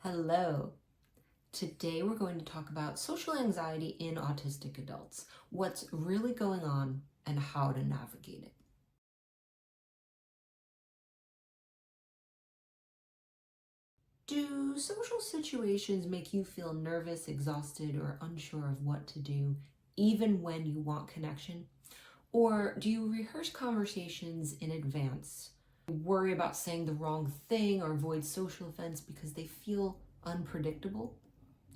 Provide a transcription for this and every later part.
Hello. Today we're going to talk about social anxiety in autistic adults, what's really going on, and how to navigate it. Do social situations make you feel nervous, exhausted, or unsure of what to do, even when you want connection? Or do you rehearse conversations in advance? Worry about saying the wrong thing or avoid social events because they feel unpredictable?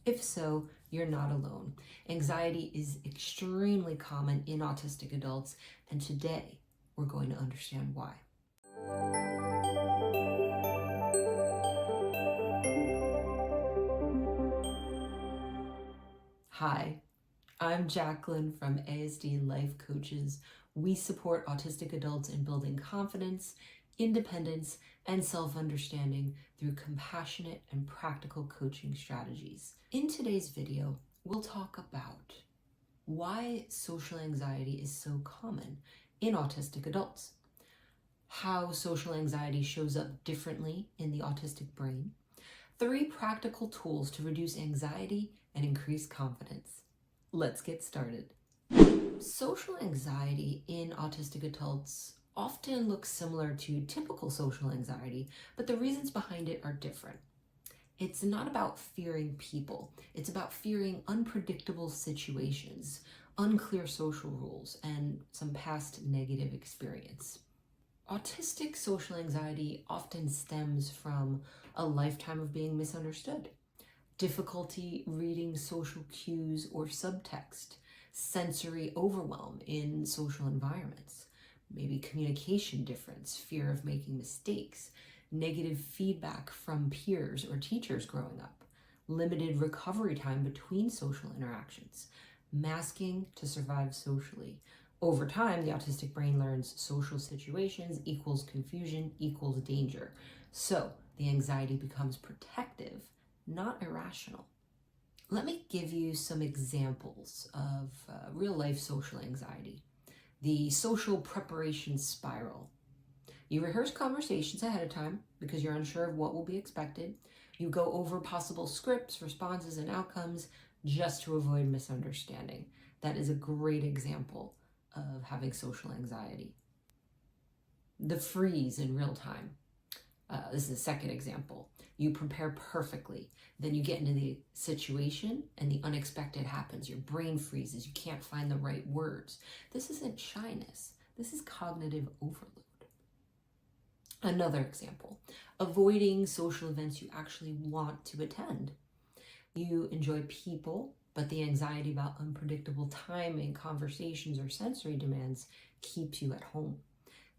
If so, you're not alone. Anxiety is extremely common in autistic adults, and today we're going to understand why. Hi, I'm Jacqueline from ASD Life Coaches. We support autistic adults in building confidence, independence, and self-understanding through compassionate and practical coaching strategies. In today's video, we'll talk about why social anxiety is so common in autistic adults, how social anxiety shows up differently in the autistic brain, 3 practical tools to reduce anxiety and increase confidence. Let's get started. Social anxiety in autistic adults often looks similar to typical social anxiety, but the reasons behind it are different. It's not about fearing people. It's about fearing unpredictable situations, unclear social rules, and some past negative experience. Autistic social anxiety often stems from a lifetime of being misunderstood, difficulty reading social cues or subtext, sensory overwhelm in social environments, maybe communication difference, fear of making mistakes, negative feedback from peers or teachers growing up, limited recovery time between social interactions, masking to survive socially. Over time, the autistic brain learns social situations equals confusion equals danger. So the anxiety becomes protective, not irrational. Let me give you some examples of real-life social anxiety. The social preparation spiral. You rehearse conversations ahead of time because you're unsure of what will be expected. You go over possible scripts, responses, and outcomes just to avoid misunderstanding. That is a great example of having social anxiety. The freeze in real time. This is a second example. You prepare perfectly, then you get into the situation and the unexpected happens. Your brain freezes, you can't find the right words. This isn't shyness, this is cognitive overload. Another example, avoiding social events you actually want to attend. You enjoy people, but the anxiety about unpredictable timing, conversations, or sensory demands keeps you at home.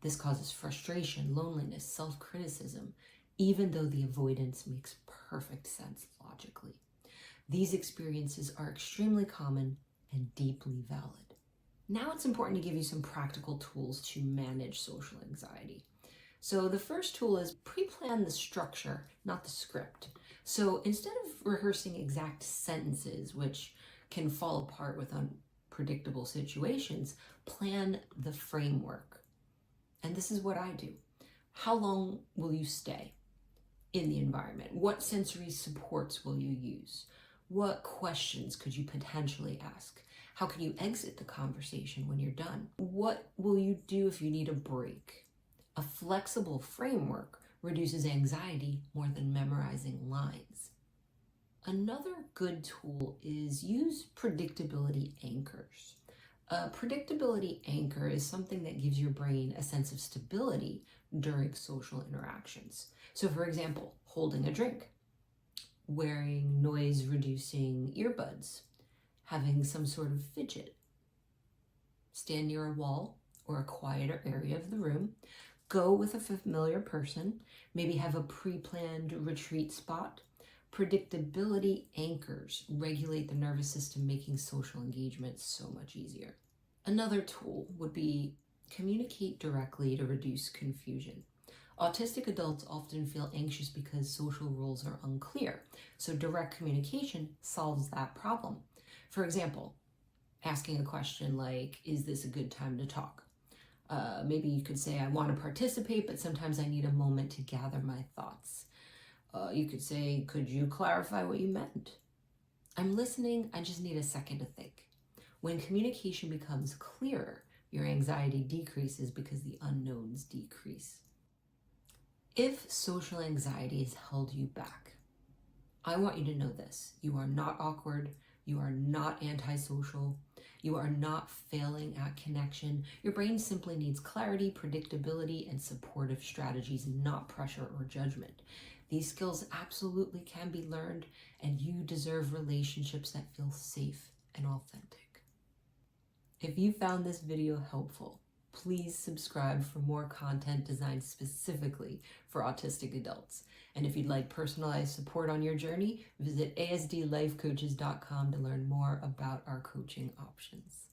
This causes frustration, loneliness, self-criticism, even though the avoidance makes perfect sense logically. These experiences are extremely common and deeply valid. Now it's important to give you some practical tools to manage social anxiety. So the first tool is pre-plan the structure, not the script. So instead of rehearsing exact sentences, which can fall apart with unpredictable situations, plan the framework. And this is what I do. How long will you stay in the environment? What sensory supports will you use? What questions could you potentially ask? How can you exit the conversation when you're done? What will you do if you need a break? A flexible framework reduces anxiety more than memorizing lines. Another good tool is use predictability anchors. A predictability anchor is something that gives your brain a sense of stability during social interactions. So for example, holding a drink, wearing noise-reducing earbuds, having some sort of fidget, stand near a wall or a quieter area of the room, go with a familiar person, maybe have a pre-planned retreat spot. Predictability anchors regulate the nervous system, making social engagement so much easier. Another tool would be communicate directly to reduce confusion. Autistic adults often feel anxious because social rules are unclear, so direct communication solves that problem. For example, asking a question like, is this a good time to talk? Maybe you could say, I want to participate, but sometimes I need a moment to gather my thoughts. You could say, could you clarify what you meant? I'm listening, I just need a second to think. When communication becomes clearer, your anxiety decreases because the unknowns decrease. If social anxiety has held you back, I want you to know this. You are not awkward. You are not antisocial. You are not failing at connection. Your brain simply needs clarity, predictability, and supportive strategies, not pressure or judgment. These skills absolutely can be learned, and you deserve relationships that feel safe and authentic. If you found this video helpful, please subscribe for more content designed specifically for autistic adults. And if you'd like personalized support on your journey, visit asdlifecoaches.com to learn more about our coaching options.